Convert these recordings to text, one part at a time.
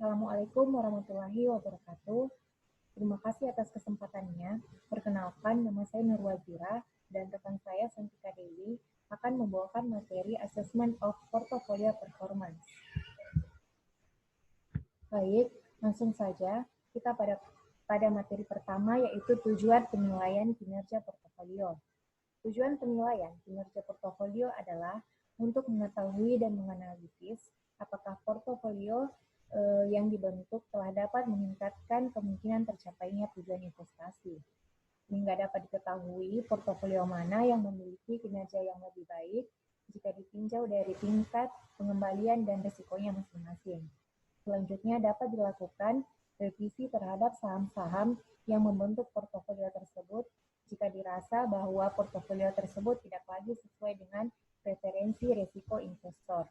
Assalamualaikum warahmatullahi wabarakatuh. Terima kasih atas kesempatannya. Perkenalkan, nama saya Nurwazira dan rekan saya Santika Dewi akan membawakan materi Assessment of Portfolio Performance. Baik, langsung saja kita pada materi pertama, yaitu tujuan penilaian kinerja portofolio. Tujuan penilaian kinerja portofolio adalah untuk mengetahui dan menganalisis apakah portofolio yang dibentuk telah dapat meningkatkan kemungkinan tercapainya tujuan investasi, sehingga dapat diketahui portofolio mana yang memiliki kinerja yang lebih baik jika ditinjau dari tingkat pengembalian dan risikonya masing-masing. Selanjutnya dapat dilakukan revisi terhadap saham-saham yang membentuk portofolio tersebut jika dirasa bahwa portofolio tersebut tidak lagi sesuai dengan preferensi risiko investor.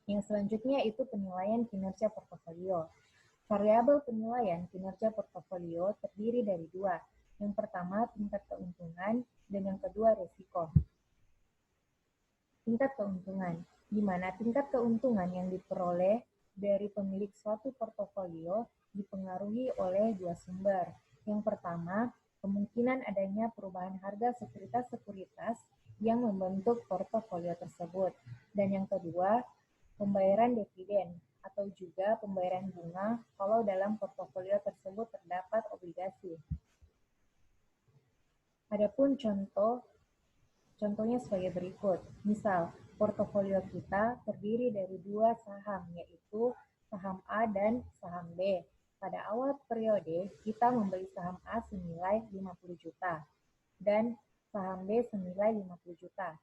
Yang selanjutnya itu penilaian kinerja portofolio. Variabel penilaian kinerja portofolio terdiri dari dua. Yang pertama, tingkat keuntungan, dan yang kedua, risiko. Tingkat keuntungan, di mana tingkat keuntungan yang diperoleh dari pemilik suatu portofolio dipengaruhi oleh dua sumber. Yang pertama, kemungkinan adanya perubahan harga sekuritas-sekuritas yang membentuk portofolio tersebut. Dan yang kedua, pembayaran dividen atau juga pembayaran bunga kalau dalam portofolio tersebut terdapat obligasi. Adapun contohnya sebagai berikut. Misal, portofolio kita terdiri dari dua saham, yaitu saham A dan saham B. Pada awal periode, kita membeli saham A senilai 50 juta dan saham B senilai 50 juta.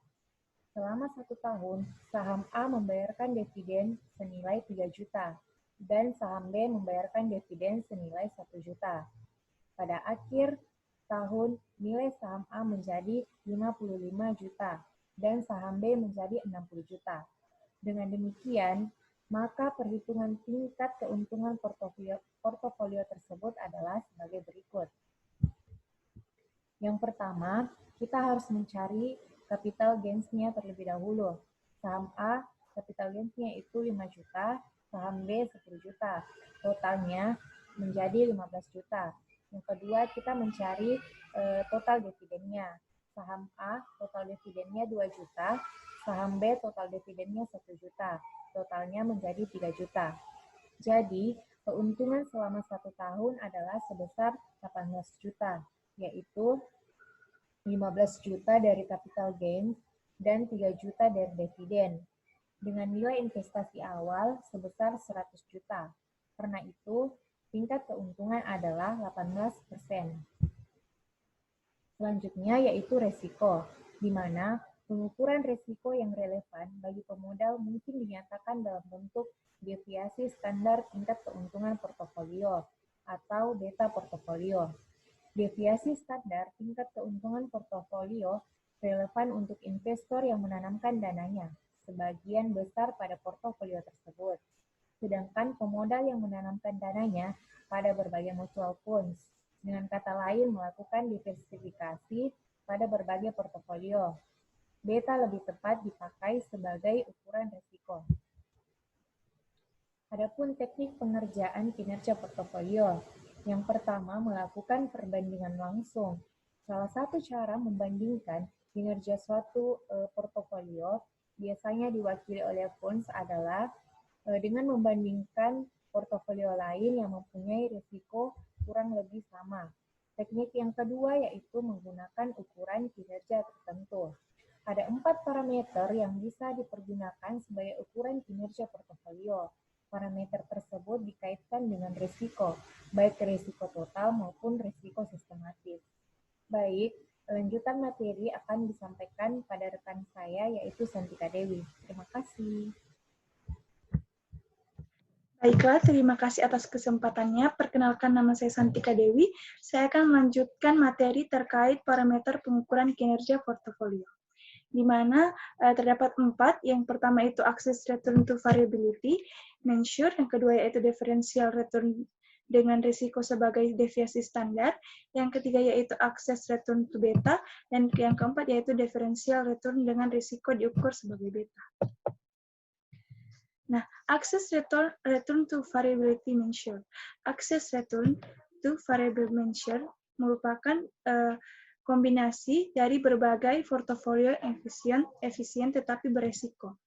Selama 1 tahun, saham A membayarkan dividen senilai 3 juta dan saham B membayarkan dividen senilai 1 juta. Pada akhir tahun, nilai saham A menjadi 55 juta dan saham B menjadi 60 juta. Dengan demikian, maka perhitungan tingkat keuntungan portofolio tersebut adalah sebagai berikut. Yang pertama, kita harus mencari capital gains-nya terlebih dahulu. Saham A, capital gains-nya itu 5 juta, saham B 10 juta. Totalnya menjadi 15 juta. Yang kedua, kita mencari total dividennya. Saham A, total dividennya 2 juta, saham B, total dividennya 1 juta. Totalnya menjadi 3 juta. Jadi, keuntungan selama 1 tahun adalah sebesar 18 juta, yaitu 15 juta dari capital gain dan 3 juta dari dividen, dengan nilai investasi awal sebesar 100 juta. Karena itu, tingkat keuntungan adalah 18%. Selanjutnya yaitu resiko, di mana pengukuran resiko yang relevan bagi pemodal mungkin dinyatakan dalam bentuk deviasi standar tingkat keuntungan portofolio atau beta portofolio. Deviasi standar tingkat keuntungan portofolio relevan untuk investor yang menanamkan dananya sebagian besar pada portofolio tersebut. Sedangkan pemodal yang menanamkan dananya pada berbagai mutual funds, dengan kata lain melakukan diversifikasi pada berbagai portofolio. Beta lebih tepat dipakai sebagai ukuran risiko. Adapun teknik pengerjaan kinerja portofolio. Yang pertama, melakukan perbandingan langsung. Salah satu cara membandingkan kinerja suatu portofolio biasanya diwakili oleh funds adalah dengan membandingkan portofolio lain yang mempunyai risiko kurang lebih sama. Teknik yang kedua yaitu menggunakan ukuran kinerja tertentu. Ada 4 parameter yang bisa dipergunakan sebagai ukuran kinerja portofolio. Parameter tersebut dikaitkan dengan risiko, baik risiko total maupun risiko sistematis. Baik, lanjutan materi akan disampaikan pada rekan saya yaitu Santika Dewi. Terima kasih. Baiklah, terima kasih atas kesempatannya. Perkenalkan, nama saya Santika Dewi. Saya akan melanjutkan materi terkait parameter pengukuran kinerja portofolio, di mana terdapat 4. Yang pertama itu access return to variability, measure. Yang kedua yaitu differential return dengan risiko sebagai deviasi standar. Yang ketiga yaitu access return to beta. Dan yang keempat yaitu differential return dengan risiko diukur sebagai beta. Nah, access return to variability measure. Access return to variable measure merupakan kombinasi dari berbagai portofolio efisien tetapi beresiko.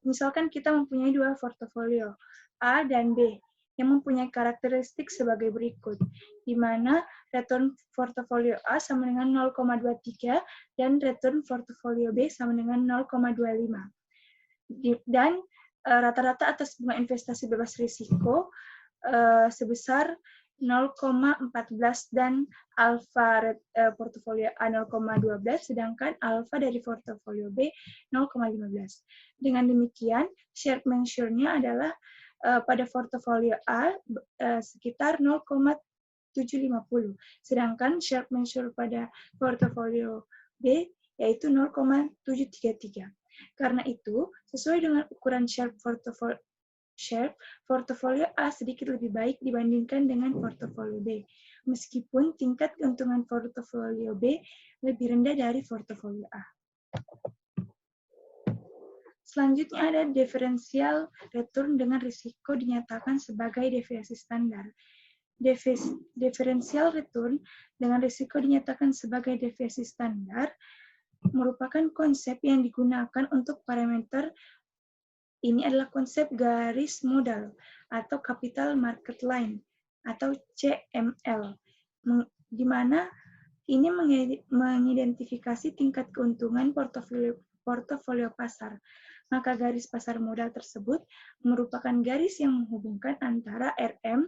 Misalkan kita mempunyai dua portofolio, A dan B, yang mempunyai karakteristik sebagai berikut, di mana return portofolio A sama dengan 0,23 dan return portofolio B sama dengan 0,25. Dan rata-rata atas bunga investasi bebas risiko sebesar 0,14 dan alfa portofolio A 0,12, sedangkan alfa dari portofolio B 0,15. Dengan demikian, shared measure-nya adalah pada portofolio A sekitar 0,750, sedangkan shared measure pada portofolio B yaitu 0,733. Karena itu, sesuai dengan ukuran share portofolio A sedikit lebih baik dibandingkan dengan portofolio B, meskipun tingkat keuntungan portofolio B lebih rendah dari portofolio A. Selanjutnya ada differential return dengan risiko dinyatakan sebagai deviasi standar. Differential return dengan risiko dinyatakan sebagai deviasi standar merupakan konsep yang digunakan untuk parameter ini adalah konsep garis modal atau capital market line atau CML, di mana ini mengidentifikasi tingkat keuntungan portofolio pasar. Maka garis pasar modal tersebut merupakan garis yang menghubungkan antara RM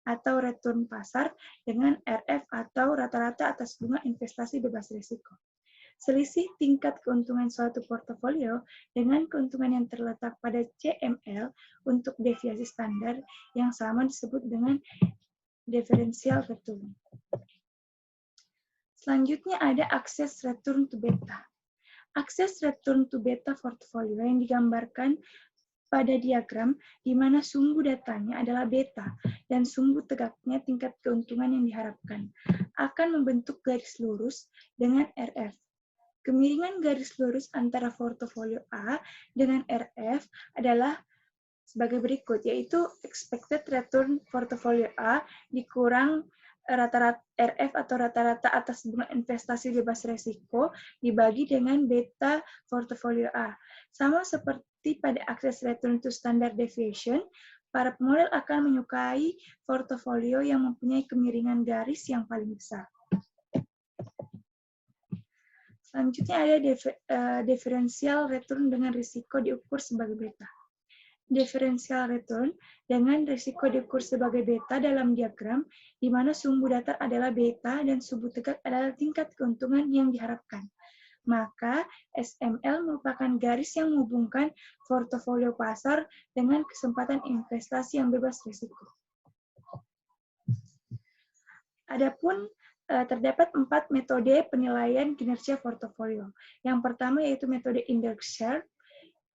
atau return pasar dengan RF atau rata-rata atas bunga investasi bebas risiko. Selisih tingkat keuntungan suatu portofolio dengan keuntungan yang terletak pada CML untuk deviasi standar yang sama disebut dengan differential return. Selanjutnya ada access return to beta. Access return to beta portfolio yang digambarkan pada diagram di mana sumbu datanya adalah beta dan sumbu tegaknya tingkat keuntungan yang diharapkan akan membentuk garis lurus dengan RF. Kemiringan garis lurus antara portofolio A dengan RF adalah sebagai berikut, yaitu expected return portofolio A dikurang rata-rata RF atau rata-rata atas bunga investasi bebas risiko dibagi dengan beta portofolio A. Sama seperti pada access return to standard deviation, para pemodal akan menyukai portofolio yang mempunyai kemiringan garis yang paling besar. Selanjutnya ada differential return dengan risiko diukur sebagai beta. Differential return dengan risiko diukur sebagai beta dalam diagram, di mana sumbu datar adalah beta dan sumbu tegak adalah tingkat keuntungan yang diharapkan. Maka SML merupakan garis yang menghubungkan portofolio pasar dengan kesempatan investasi yang bebas risiko. Adapun terdapat 4 metode penilaian kinerja portofolio. Yang pertama yaitu metode index Sharpe,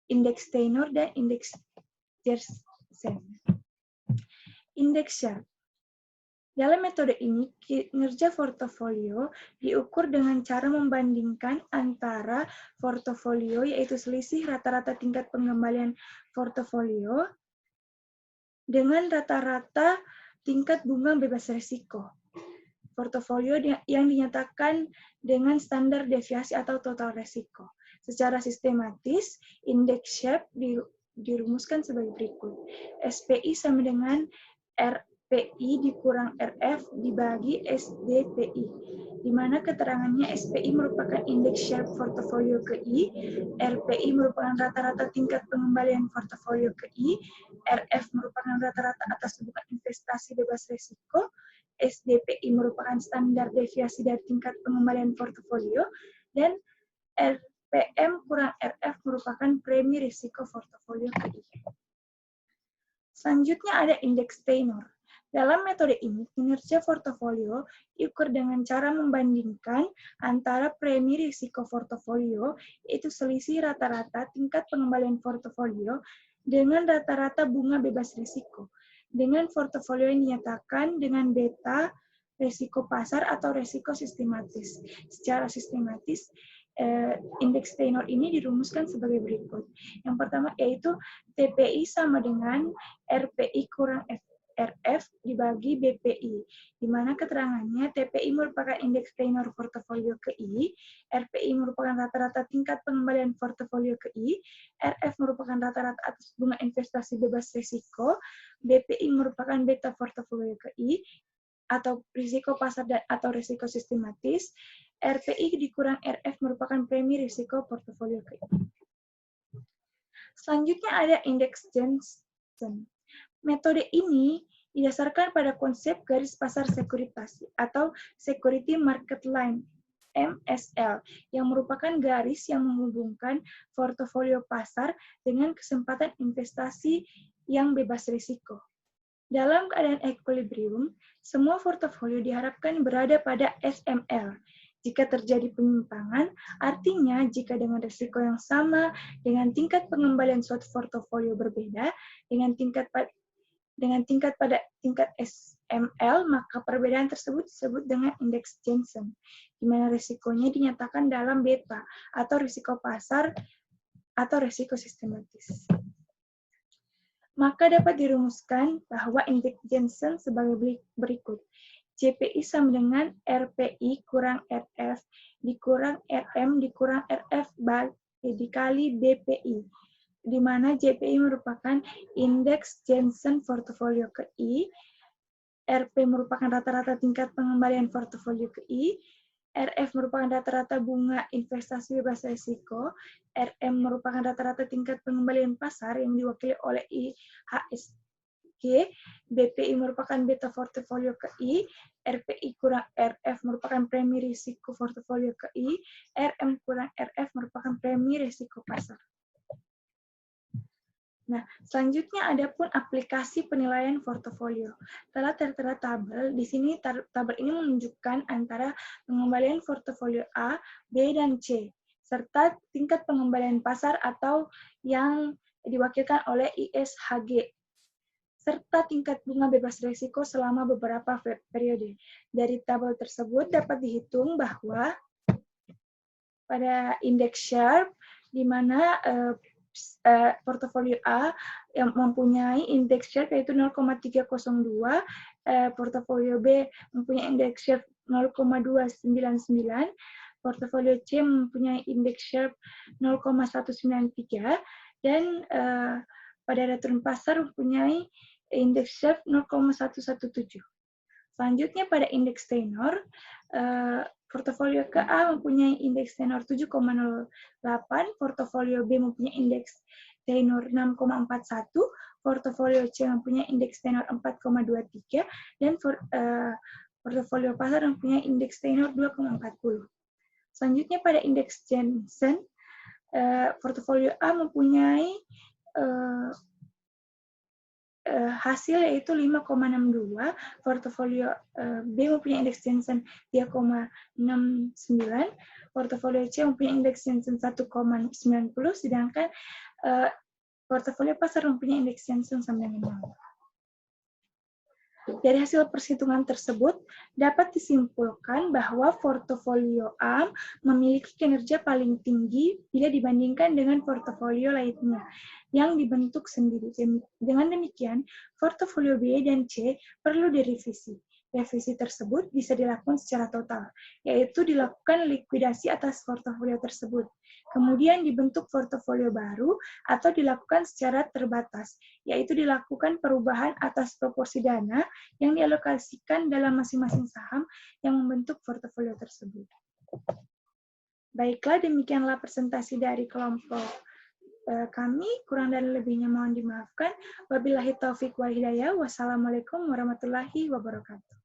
index Steiner, dan index Jersen. Index Sharpe. Dalam metode ini, kinerja portofolio diukur dengan cara membandingkan antara portofolio, yaitu selisih rata-rata tingkat pengembalian portofolio, dengan rata-rata tingkat bunga bebas risiko portofolio yang dinyatakan dengan standar deviasi atau total resiko. Secara sistematis, indeks Sharpe dirumuskan sebagai berikut. SPI sama dengan RPI dikurang RF dibagi SDPI, di mana keterangannya SPI merupakan indeks Sharpe portofolio ke I, RPI merupakan rata-rata tingkat pengembalian portofolio ke I, RF merupakan rata-rata atas bunga investasi bebas risiko, SDPI merupakan standar deviasi dari tingkat pengembalian portofolio, dan RPM kurang RF merupakan premi risiko portofolio ke I. Selanjutnya ada indeks Steiner. Dalam metode ini, kinerja portofolio diukur dengan cara membandingkan antara premi risiko portofolio, yaitu selisih rata-rata tingkat pengembalian portofolio, dengan rata-rata bunga bebas risiko, dengan portofolio yang dinyatakan dengan beta, risiko pasar, atau risiko sistematis. Secara sistematis, indeks tenor ini dirumuskan sebagai berikut. Yang pertama yaitu TPI sama dengan RPI kurang RF dibagi BPI, di mana keterangannya TPI merupakan indeks tenor portofolio ke I, RPI merupakan rata-rata tingkat pengembalian portofolio ke I, RF merupakan rata-rata atas bunga investasi bebas risiko, BPI merupakan beta portofolio ke I, atau risiko pasar atau risiko sistematis, RPI dikurang RF merupakan premi risiko portofolio ke I. Selanjutnya ada indeks Jensen. Metode ini didasarkan pada konsep garis pasar sekuritas atau Security Market Line MSL yang merupakan garis yang menghubungkan portofolio pasar dengan kesempatan investasi yang bebas risiko. Dalam keadaan equilibrium, semua portofolio diharapkan berada pada SML. Jika terjadi penyimpangan, artinya jika dengan risiko yang sama, dengan tingkat pengembalian suatu portofolio berbeda, dengan tingkat pada tingkat SML, maka perbedaan tersebut disebut dengan indeks Jensen, di mana risikonya dinyatakan dalam beta, atau risiko pasar, atau risiko sistematis. Maka dapat dirumuskan bahwa indeks Jensen sebagai berikut. JPI sama dengan RPI kurang RF dikurang RM dikurang RF dikali BPI, di mana JPI merupakan indeks Jensen portofolio ke I, RP merupakan rata-rata tingkat pengembalian portofolio ke I, RF merupakan rata-rata bunga investasi bebas risiko, RM merupakan rata-rata tingkat pengembalian pasar yang diwakili oleh IHSG, BPI merupakan beta portofolio ke I, RPI kurang RF merupakan premi risiko portofolio ke I, RM kurang RF merupakan premi risiko pasar. Nah, selanjutnya ada pun aplikasi penilaian portofolio. Telah tertera tabel. Di sini tabel ini menunjukkan antara pengembalian portofolio A, B, dan C, serta tingkat pengembalian pasar atau yang diwakilkan oleh ISHG, serta tingkat bunga bebas risiko selama beberapa periode. Dari tabel tersebut dapat dihitung bahwa pada indeks Sharpe, di mana portofolio A yang mempunyai indeks Sharpe yaitu 0,302, portofolio B mempunyai indeks Sharpe 0,299, portofolio C mempunyai indeks Sharpe 0,193, dan pada return pasar mempunyai indeks Sharpe 0,117. Selanjutnya pada indeks tenor, portofolio ke A mempunyai indeks tenor 7,08, portofolio B mempunyai indeks tenor 6,41, portofolio C mempunyai indeks tenor 4,23, dan portofolio pasar mempunyai indeks tenor 2,40. Selanjutnya pada indeks Jensen, portofolio A mempunyai hasil yaitu 5,62, portofolio B mempunyai indeks Jensen 3,69, portofolio C mempunyai indeks Jensen 1,90, sedangkan portofolio pasar mempunyai indeks Jensen 9,0. Dari hasil perhitungan tersebut, dapat disimpulkan bahwa portofolio A memiliki kinerja paling tinggi bila dibandingkan dengan portofolio lainnya yang dibentuk sendiri. Dengan demikian, portofolio B dan C perlu direvisi. Revisi tersebut bisa dilakukan secara total, yaitu dilakukan likuidasi atas portofolio tersebut. Kemudian dibentuk portofolio baru atau dilakukan secara terbatas, yaitu dilakukan perubahan atas proporsi dana yang dialokasikan dalam masing-masing saham yang membentuk portofolio tersebut. Baiklah, demikianlah presentasi dari kelompok kami. Kurang dan lebihnya mohon dimaafkan. Wabillahi taufik wal hidayah. Wassalamualaikum warahmatullahi wabarakatuh.